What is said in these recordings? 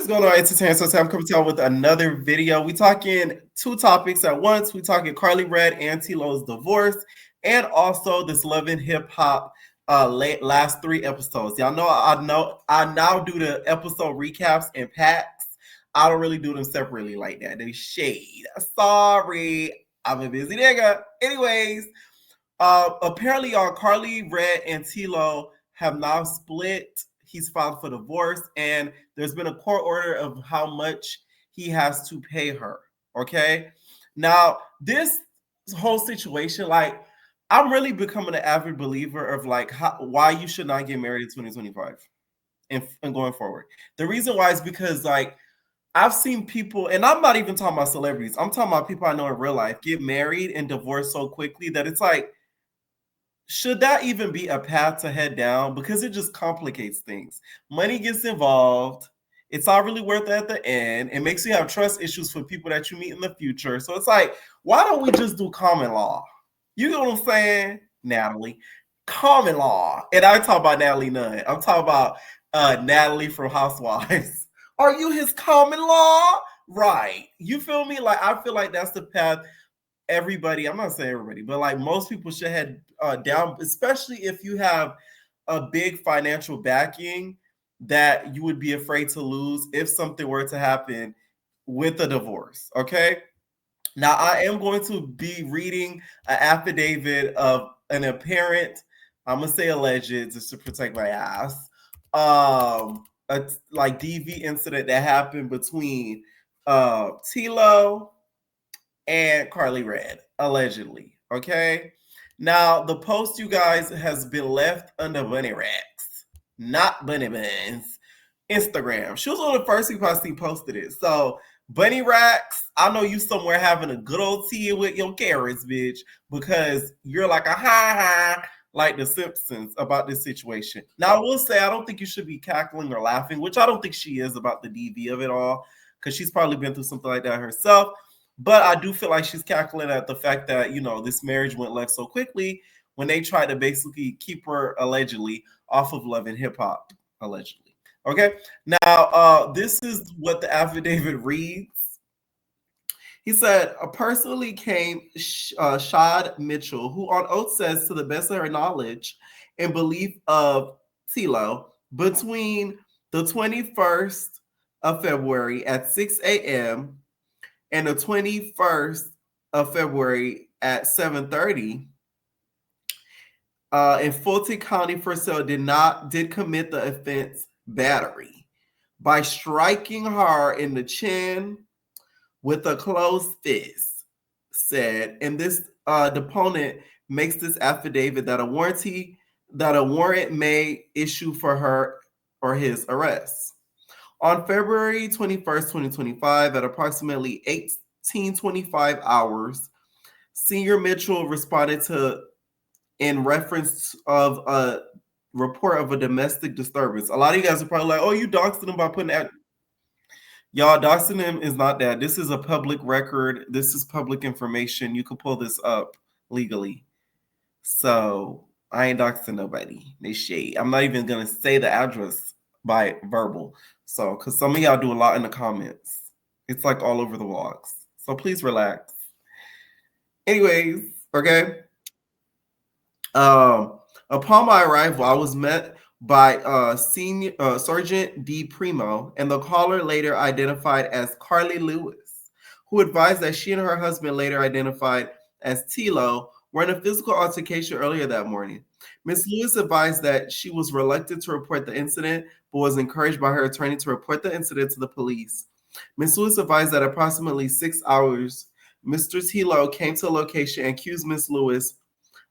going on, entertainment? So I'm coming to you with another video. We talking two topics at once. We talking Karlie Redd and TLO's divorce, and also this Love and Hip Hop last 3 episodes. Y'all know I now do the episode recaps and packs. I don't really do them separately like that. They shade. Sorry, I'm a busy nigga. Anyways, apparently, Karlie Redd and TLO have now split. He's filed for divorce, and there's been a court order of how much he has to pay her. Okay, now this whole situation, like, I'm really becoming an avid believer of like why you should not get married in 2025 and going forward. The reason why is because like I've seen people, and I'm not even talking about celebrities. I'm talking about people I know in real life get married and divorced so quickly that it's like, should that even be a path to head down? Because it just complicates things. Money gets involved. It's not really worth it at the end. It makes you have trust issues for people that you meet in the future. So it's like, why don't we just do common law? You know what I'm saying, Natalie? Common law. And I talk about Natalie Nunn. I'm talking about Natalie from Housewives. Are you his common law? Right. You feel me? Like, I feel like that's the path everybody, I'm not saying everybody, but like most people should head down, especially if you have a big financial backing that you would be afraid to lose if something were to happen with a divorce. Okay. Now, I am going to be reading an affidavit of an apparent, I'm going to say alleged just to protect my ass, a like DV incident that happened between TLO and Karlie Redd, allegedly. Okay. Now, the post, you guys, has been left under Bunny Racks, not Bunny Buns, Instagram. She was one of the first people I see posted it. So, Bunny Racks, I know you somewhere having a good old tea with your carrots, bitch, because you're like a ha like the Simpsons about this situation. Now, I will say, I don't think you should be cackling or laughing, which I don't think she is about the DV of it all, because she's probably been through something like that herself. But I do feel like she's cackling at the fact that, you know, this marriage went left so quickly when they tried to basically keep her allegedly off of Love and Hip Hop, allegedly. Okay. Now, this is what the affidavit reads. He said, personally came Shad Mitchell, who on oath says, to the best of her knowledge and belief of TLO, between the 21st of February at 6 a.m. and the 21st of February at 7:30, in Fulton County, Purcell did commit the offense battery by striking her in the chin with a closed fist. Said, and this deponent makes this affidavit that a warrant may issue for her or his arrest. On February 21st, 2025, at approximately 18:25 hours, Senior Mitchell responded to in reference of a report of a domestic disturbance. A lot of you guys are probably like, oh, you doxed him by putting that. Y'all, doxing him is not that. This is a public record. This is public information. You can pull this up legally. So I ain't doxing nobody. They shade. I'm not even going to say the address by verbal. So, because some of y'all do a lot in the comments. It's like all over the vlogs. So please relax. Anyways, okay. Upon my arrival, I was met by Senior Sergeant D. Primo, and the caller later identified as Karlie Lewis, who advised that she and her husband, later identified as TLO, were in a physical altercation earlier that morning. Ms. Lewis advised that she was reluctant to report the incident, but was encouraged by her attorney to report the incident to the police. Ms. Lewis advised that approximately 6 hours, Mr. TLO came to the location and accused Ms. Lewis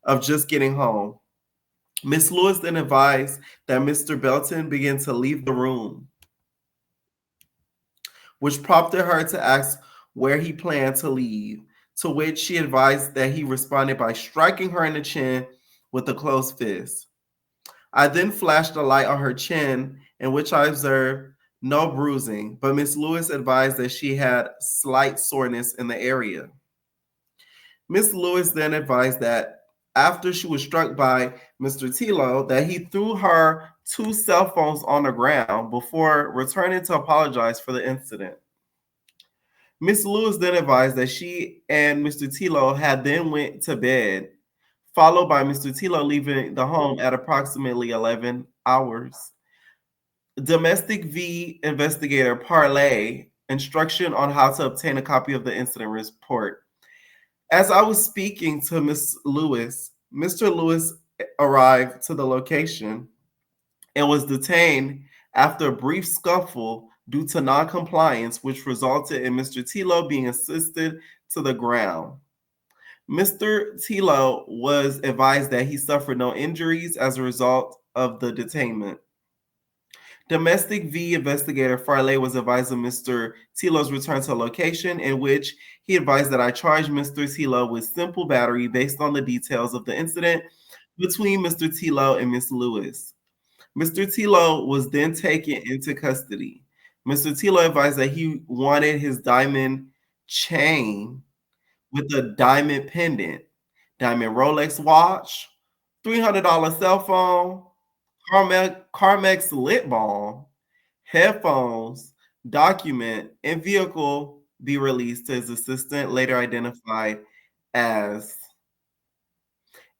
of just getting home. Ms. Lewis then advised that Mr. Belton began to leave the room, which prompted her to ask where he planned to leave, to which she advised that he responded by striking her in the chin with a closed fist. I then flashed a light on her chin, in which I observed no bruising, but Ms. Lewis advised that she had slight soreness in the area. Ms. Lewis then advised that after she was struck by Mr. TLO that he threw her 2 cell phones on the ground before returning to apologize for the incident. Miss Lewis then advised that she and Mr. TLO had then went to bed, followed by Mr. TLO leaving the home at approximately 11 hours. Domestic V investigator Karlie instruction on how to obtain a copy of the incident report. As I was speaking to Miss Lewis, Mr. Lewis arrived to the location and was detained after a brief scuffle due to non-compliance, which resulted in Mr. TLO being assisted to the ground. Mr. TLO was advised that he suffered no injuries as a result of the detainment. Domestic V investigator Farley was advised of Mr. TLO's return to location, in which he advised that I charged Mr. TLO with simple battery based on the details of the incident between Mr. TLO and Miss Lewis. Mr. TLO was then taken into custody. Mr. TLO advised that he wanted his diamond chain with a diamond pendant, diamond Rolex watch, $300 cell phone, Carmex lip balm, headphones, document, and vehicle be released to his assistant, later identified as,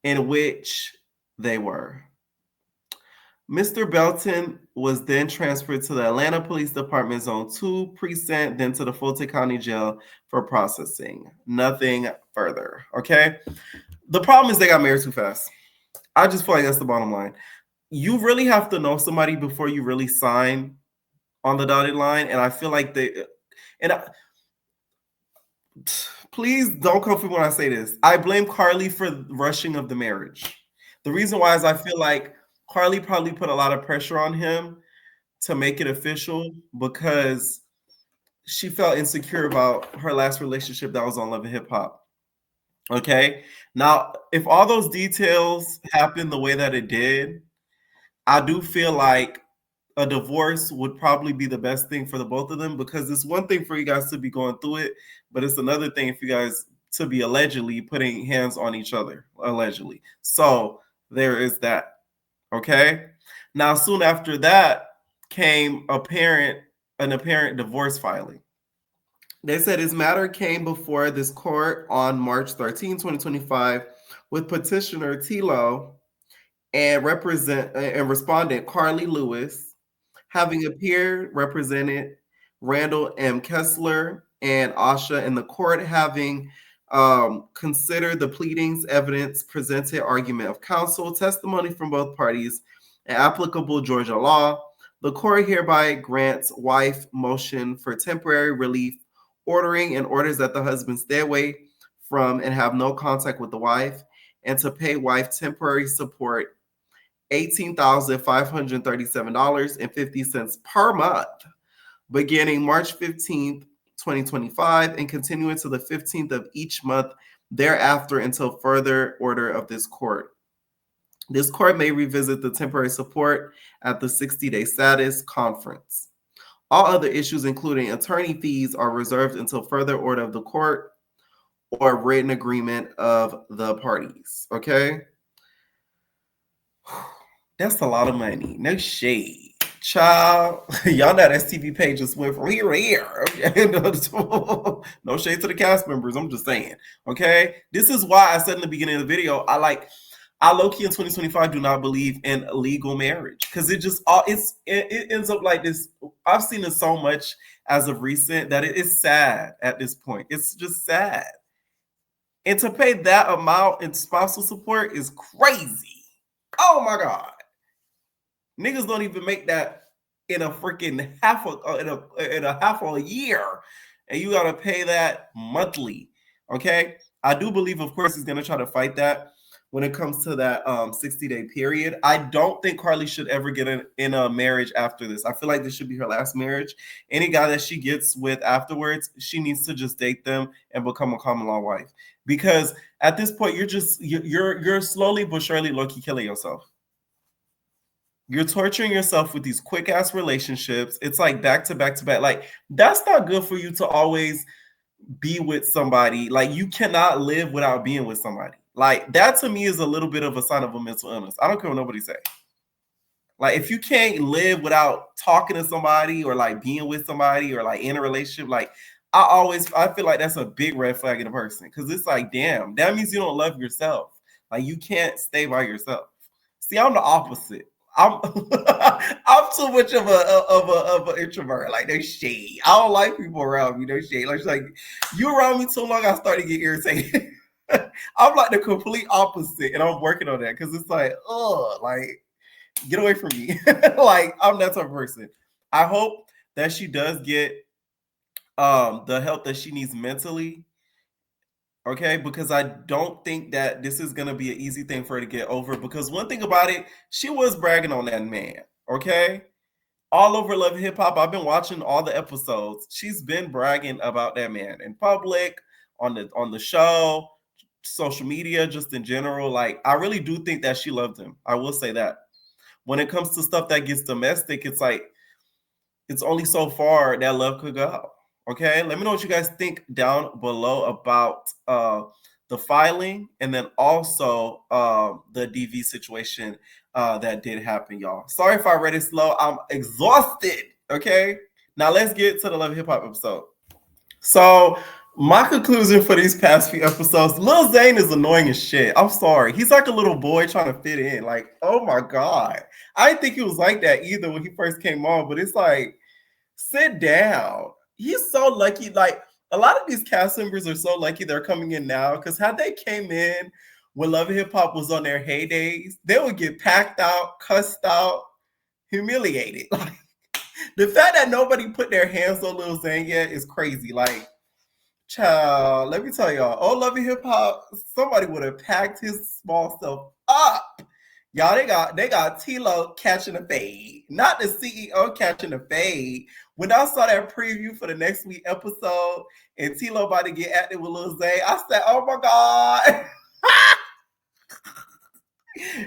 in which they were. Mr. Belton was then transferred to the Atlanta Police Department Zone 2 precinct, then to the Fulton County Jail for processing. Nothing further, okay? The problem is they got married too fast. I just feel like that's the bottom line. You really have to know somebody before you really sign on the dotted line, and I feel like please don't come for me when I say this. I blame Karlie for the rushing of the marriage. The reason why is I feel like Karlie probably put a lot of pressure on him to make it official because she felt insecure about her last relationship that was on Love and Hip Hop. Okay. Now, if all those details happened the way that it did, I do feel like a divorce would probably be the best thing for the both of them, because it's one thing for you guys to be going through it, but it's another thing if you guys to be allegedly putting hands on each other, allegedly. So there is that. Okay. Now, soon after that came an apparent divorce filing. They said his matter came before this court on March 13, 2025, with petitioner TLO and respondent Karlie Lewis having appeared, represented Randall M. Kessler and Asha in the court, having considered the pleadings, evidence presented, argument of counsel, testimony from both parties, and applicable Georgia law. The court hereby grants wife motion for temporary relief, ordering and orders that the husband stay away from and have no contact with the wife, and to pay wife temporary support $18,537.50 per month, beginning March 15th, 2025, and continuing to the 15th of each month thereafter until further order of this court. This court may revisit the temporary support at the 60-day status conference. All other issues, including attorney fees, are reserved until further order of the court or written agreement of the parties. Okay? That's a lot of money. No shade. Child, y'all know that STV page just went from here to here. No shade to the cast members. I'm just saying. Okay? This is why I said in the beginning of the video, I low-key in 2025 do not believe in legal marriage, because it ends up like this. I've seen it so much as of recent that it is sad at this point. It's just sad. And to pay that amount in spousal support is crazy. Oh my God. Niggas don't even make that in a freaking half a year, and you gotta pay that monthly. Okay, I do believe, of course, he's gonna try to fight that when it comes to that 60-day period. I don't think Karlie should ever get in a marriage after this. I feel like this should be her last marriage. Any guy that she gets with afterwards, she needs to just date them and become a common law wife, because at this point you're slowly but surely low-key killing yourself. You're torturing yourself with these quick ass relationships. It's like back to back to back. Like, that's not good for you to always be with somebody. Like, you cannot live without being with somebody. Like, that to me is a little bit of a sign of a mental illness. I don't care what nobody say. Like, if you can't live without talking to somebody or like being with somebody or like in a relationship, like I feel like that's a big red flag in a person, because it's like, damn, that means you don't love yourself. Like, you can't stay by yourself. See, I'm the opposite. I'm I'm too much of an introvert. Like, they shade. I don't like people around me. They shade. Like you around me too long, I start to get irritated. I'm like the complete opposite, and I'm working on that, because it's like, oh, like, get away from me. Like, I'm that type of person. I hope that she does get the help that she needs mentally. Okay, because I don't think that this is gonna be an easy thing for her to get over. Because one thing about it, she was bragging on that man. Okay, all over Love and Hip Hop. I've been watching all the episodes. She's been bragging about that man in public, on the show, social media, just in general. Like, I really do think that she loved him. I will say that. When it comes to stuff that gets domestic, it's like, it's only so far that love could go. Okay, let me know what you guys think down below about the filing, and then also the DV situation that did happen, y'all. Sorry if I read it slow. I'm exhausted. Okay, now let's get to the Love Hip Hop episode. So my conclusion for these past few episodes, Lil Zane is annoying as shit. I'm sorry. He's like a little boy trying to fit in. Like, oh my God. I didn't think he was like that either when he first came on, but it's like, sit down. He's so lucky. Like, a lot of these cast members are so lucky they're coming in now, because had they came in when Love and Hip Hop was on their heydays, they would get packed out, cussed out, humiliated. Like, the fact that nobody put their hands on Lil Zane yet is crazy. Like, child, let me tell y'all, oh, Love and Hip Hop, somebody would have packed his small self up. Y'all, they got TLO catching a fade, not the CEO catching a fade. When I saw that preview for the next week episode and TLO about to get active with Lil Zane, I said, oh my God.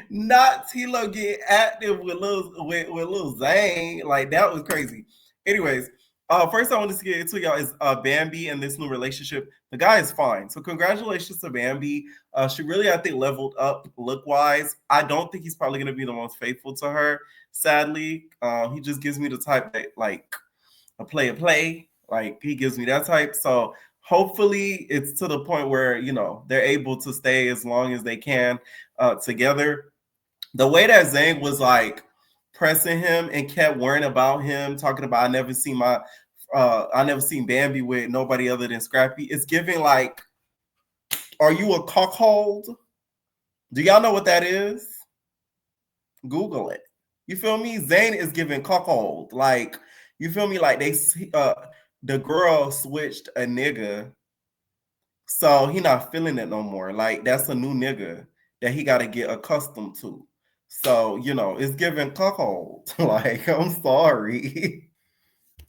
Not TLO get active with Lil Zane. Like, that was crazy. Anyways, first I wanted to get into y'all is Bambi and this new relationship. The guy is fine. So congratulations to Bambi. She really, I think, leveled up look-wise. I don't think he's probably going to be the most faithful to her, sadly. He just gives me the type that, like, a play. Like, he gives me that type. So hopefully it's to the point where, you know, they're able to stay as long as they can together. The way that Zane was, like, pressing him and kept worrying about him, talking about, I never seen Bambi with nobody other than Scrappy. It's giving, like, are you a cuckold? Do y'all know what that is? Google it. You feel me? Zane is giving cuckold. Like, you feel me? Like, the girl switched a nigga, so he not feeling it no more. Like, that's a new nigga that he got to get accustomed to. So, you know, it's giving cuckold. Like, I'm sorry.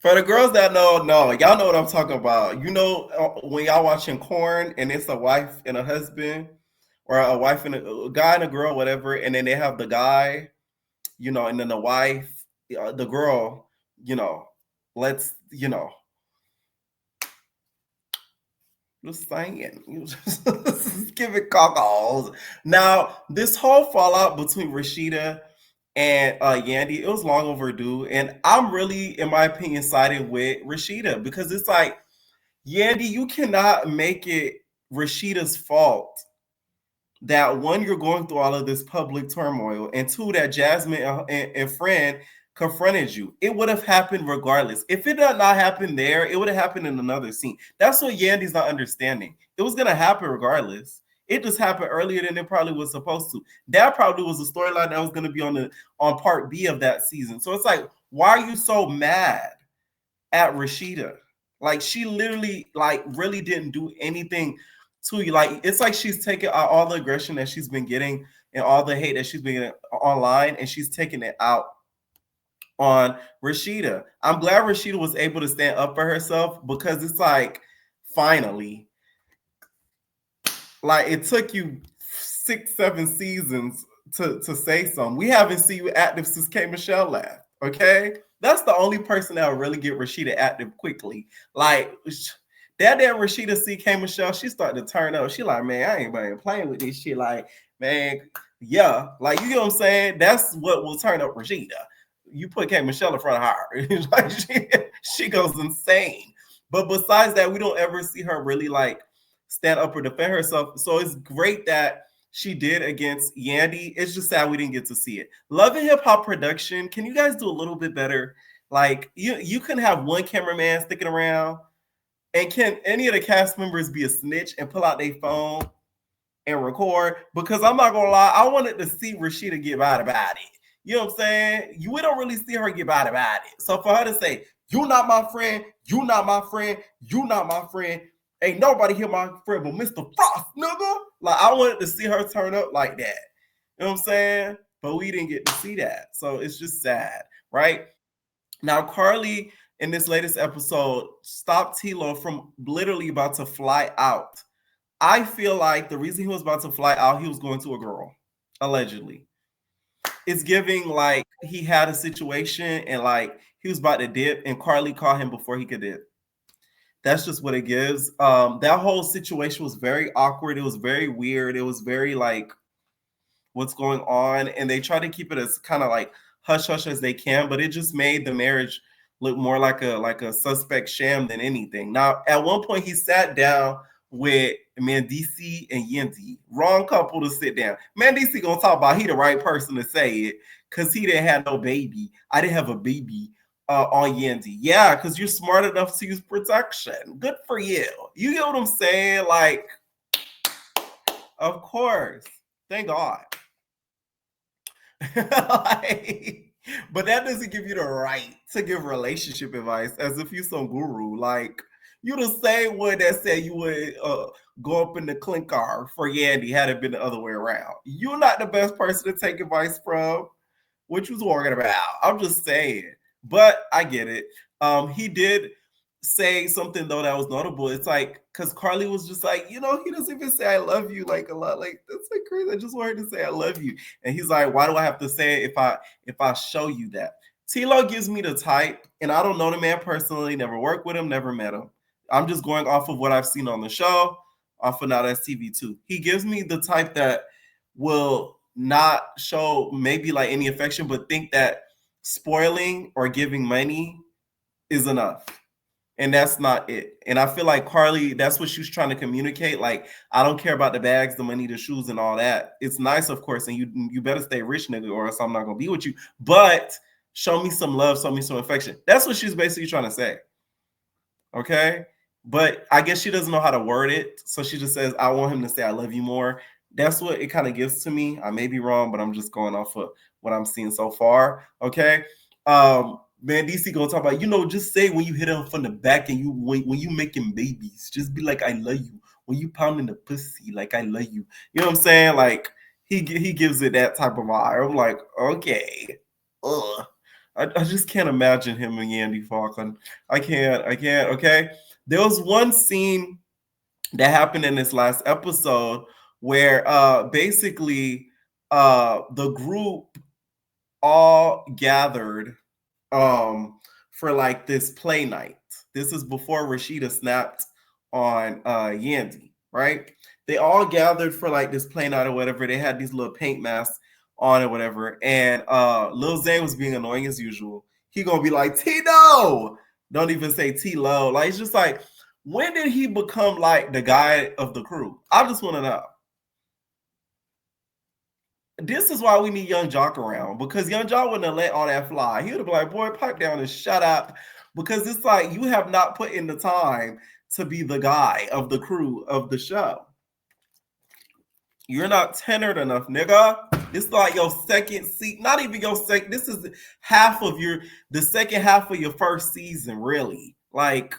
For the girls that know, y'all know what I'm talking about. You know, when y'all watching Corn and it's a wife and a husband, or a wife and a guy and a girl, whatever, and then they have the guy, you know, and then the wife, the girl, you know, let's, you know, just saying, just give it cockles. Now, this whole fallout between Rashida and Yandy, it was long overdue, and I'm really, in my opinion, siding with Rashida, because it's like, Yandy, you cannot make it Rashida's fault that, one, you're going through all of this public turmoil, and two, that Jasmine and Fran confronted you. It would have happened regardless. If it did not happen there, it would have happened in another scene. That's what Yandy's not understanding. It was gonna happen regardless. It just happened earlier than it probably was supposed to. That probably was a storyline that was gonna be on part B of that season. So it's like, why are you so mad at Rashida? Like, she literally, like, really didn't do anything to you. Like, it's like she's taking out all the aggression that she's been getting and all the hate that she's been getting online, and she's taking it out on Rashida. I'm glad Rashida was able to stand up for herself, because it's like, finally, like, it took you 6-7 seasons to say something. We haven't seen you active since K. Michelle left. Okay, that's the only person that will really get Rashida active quickly. Like, That damn Rashida see K Michelle, she started to turn up. She like, man, I ain't playing with this shit. Like, man, yeah, like you know what I'm saying? That's what will turn up Rashida. You put K Michelle in front of her, like she goes insane. But besides that, we don't ever see her really like stand up or defend herself. So it's great that she did against Yandy. It's just sad we didn't get to see it. Love and Hip Hop production. Can you guys do a little bit better? Like you can have one cameraman sticking around, and can any of the cast members be a snitch and pull out their phone and record? Because I'm not gonna lie, I wanted to see Rashida get mad about it. You know what I'm saying? We don't really see her get mad about it. So for her to say, "You not my friend, you not my friend, you not my friend," ain't nobody here my friend but Mr. Frost, nigga. Like I wanted to see her turn up like that. You know what I'm saying? But we didn't get to see that. So it's just sad, right? Now, Karlie in this latest episode stopped TLO from literally about to fly out. I feel like the reason he was about to fly out, he was going to a girl, allegedly. It's giving like he had a situation and like he was about to dip, and Karlie caught him before he could dip. That's just what it gives. That whole situation was very awkward. It was very weird. It was very like, what's going on? And they try to keep it as kind of like hush hush as they can, but it just made the marriage look more like a suspect sham than anything. Now, at one point, he sat down with Mandisi and Yandy. Wrong couple to sit down. Mandisi gonna talk about he the right person to say it because he didn't have no baby. I didn't have a baby on Yandy. Yeah, because you're smart enough to use protection. Good for you. You get what I'm saying? Like, of course. Thank God. Like, but that doesn't give you the right to give relationship advice as if you some guru. Like you the same one that said you would go up in the clinker for Yandy had it been the other way around. You're not the best person to take advice from. What you was talking about? I'm just saying. But I get it. He did say something though that was notable. It's like because Karlie was just like, he doesn't even say I love you like a lot. Like that's like crazy. I just wanted to say I love you. And he's like, why do I have to say it if I show you that? TLO gives me the type, and I don't know the man personally, never worked with him, never met him. I'm just going off of what I've seen on the show, off of Now That's TV too. He gives me the type that will not show maybe like any affection, but think that spoiling or giving money is enough. And that's not it. And I feel like Karlie, that's what she's trying to communicate. Like, I don't care about the bags, the money, the shoes, and all that. It's nice, of course, and you better stay rich, nigga, or else I'm not gonna be with you. But show me some love, show me some affection. That's what she's basically trying to say. Okay. But I guess she doesn't know how to word it. So she just says, I want him to say I love you more. That's what it kind of gives to me. I may be wrong, but I'm just going off of what I'm seeing so far. Okay. Man, DC gonna talk about, just say when you hit him from the back and when you making babies, just be like, I love you. When you pounding the pussy, like I love you. You know what I'm saying? Like he gives it that type of vibe. I'm like, okay. Ugh. I just can't imagine him and Yandy Falcon. I can't. Okay. There was one scene that happened in this last episode where basically the group all gathered for like this play night. This is before Rashida snapped on Yandy, right? They all gathered for like this play night or whatever. They had these little paint masks on or whatever. And Lil Zane was being annoying as usual. He gonna be like, Tino! Don't even say T-Lo. Like, it's just like, when did he become like the guy of the crew? I just want to know. This is why we need Young Jock around, because Young Jock wouldn't have let all that fly. He would have been like, boy, pipe down and shut up. Because it's like you have not put in the time to be the guy of the crew of the show. You're not tenured enough, nigga. This is like your second seat, not even your second. This is the second half of your first season, really. Like,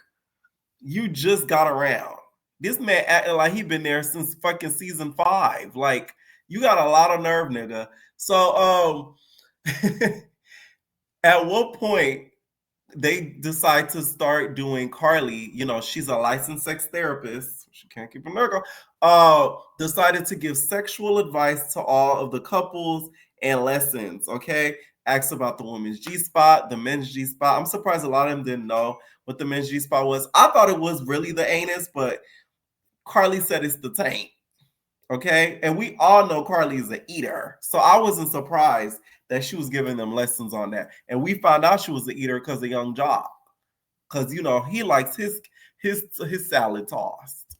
you just got around. This man acting like he been there since fucking season 5. Like, you got a lot of nerve, nigga. So, at what point they decide to start doing Karlie, she's a licensed sex therapist. She can't keep a nigga. Decided to give sexual advice to all of the couples and lessons. Okay. asked about the women's G-spot, the men's G-spot. I'm surprised a lot of them didn't know what the men's G-spot was. I thought it was really the anus, but Karlie said it's the taint. Okay, and we all know Karlie is an eater, so I wasn't surprised that she was giving them lessons on that. And we found out she was an eater because of Young Jock, because he likes his salad tossed.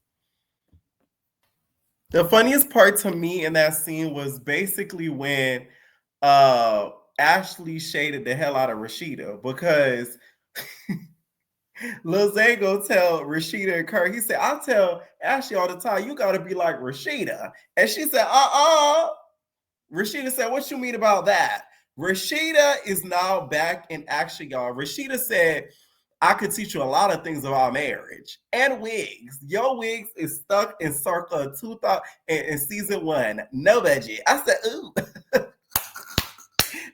The funniest part to me in that scene was basically when Ashley shaded the hell out of Rashida, because Lil Zay go tell Rashida and Kurt, he said, I tell Ashley all the time, you gotta be like Rashida. And she said, Rashida said, what you mean about that? Rashida is now back in action, y'all. Rashida said, I could teach you a lot of things about marriage and wigs. Your wigs is stuck in circa 2000 in season 1. No budget. I said, ooh.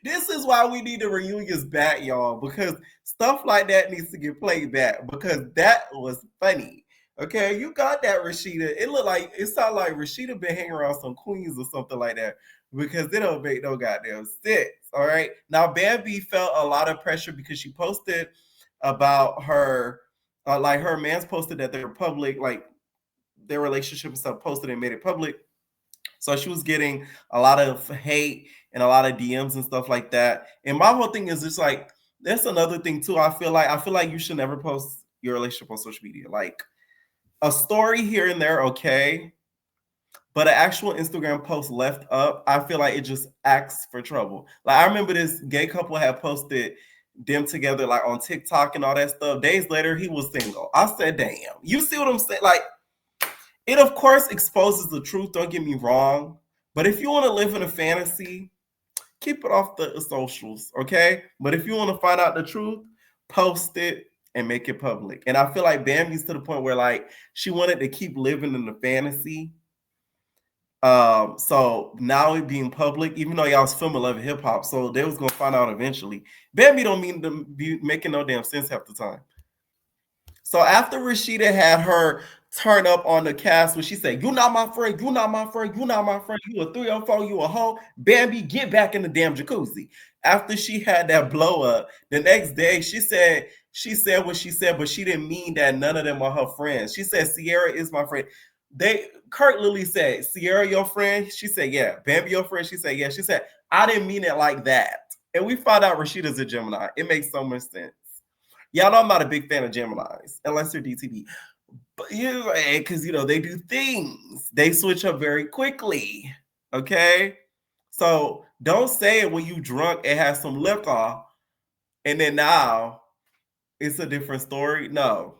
This is why we need the reunions back, y'all, because stuff like that needs to get played back, because that was funny. Okay, you got that, Rashida. It sounded like Rashida been hanging around some queens or something like that, because they don't make no goddamn sense. All right. Now, Bambi felt a lot of pressure because she posted about her, like her man's posted that they're public, like their relationship and stuff posted and made it public. So she was getting a lot of hate and a lot of DMs and stuff like that. And my whole thing is just like, that's another thing too. I feel like you should never post your relationship on social media. Like a story here and there, okay. But an actual Instagram post left up, I feel like it just acts for trouble. Like I remember this gay couple had posted them together like on TikTok and all that stuff. Days later, he was single. I said, damn. You see what I'm saying? Like, it, of course, exposes the truth. Don't get me wrong. But if you want to live in a fantasy, keep it off the socials, okay? But if you want to find out the truth, post it and make it public. And I feel like Bambi's to the point where, like, she wanted to keep living in the fantasy. So now it being public, even though y'all was filming Love and Hip Hop, so they was gonna find out eventually. Bambi don't mean to be making no damn sense half the time. So after Rashida had her turn up on the cast when she said, you not my friend, you not my friend, you not my friend, you a 304, you a hoe, Bambi, get back in the damn jacuzzi. After she had that blow up, the next day she said what she said, but she didn't mean that none of them are her friends. She said, Sierra is my friend. Kurt Lily said, Sierra your friend? She said, yeah. Bambi your friend? She said, yeah. She said, I didn't mean it like that. And we found out Rashida's a Gemini. It makes so much sense. Y'all know I'm not a big fan of Geminis, unless they're DTV. But because they do things. They switch up very quickly. Okay? So don't say it when you drunk and have some liquor, and then now it's a different story. No.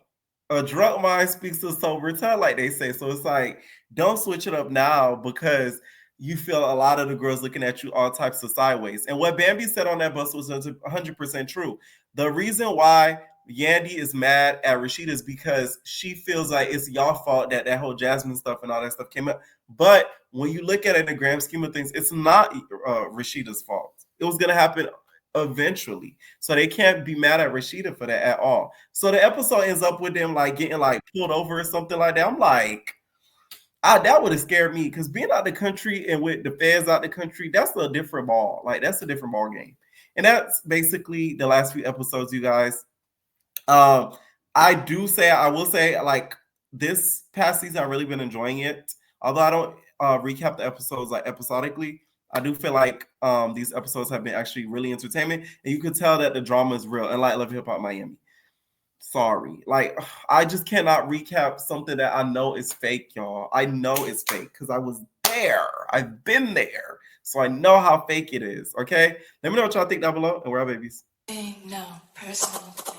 A drunk mind speaks to a sober tongue, like they say. So it's like, don't switch it up now because you feel a lot of the girls looking at you all types of sideways. And what Bambi said on that bus was 100% true. The reason why Yandy is mad at Rashida is because she feels like it's y'all fault that whole Jasmine stuff and all that stuff came up. But when you look at it in the grand scheme of things, it's not Rashida's fault. It was going to happen eventually. So they can't be mad at Rashida for that at all. So the episode ends up with them like getting like pulled over or something like that. I'm like, that would have scared me, because being out the country and with the feds out the country, that's a different ball. Like that's a different ball game. And that's basically the last few episodes, you guys. I will say like this past season, I've really been enjoying it. Although I don't recap the episodes like episodically, I do feel like these episodes have been actually really entertaining, and you could tell that the drama is real. And like Love Hip Hop Miami, sorry, like I just cannot recap something that I know is fake, y'all. I know it's fake because I was there. I've been there, so I know how fake it is. Okay, let me know what y'all think down below, and we're our babies. No personal thing.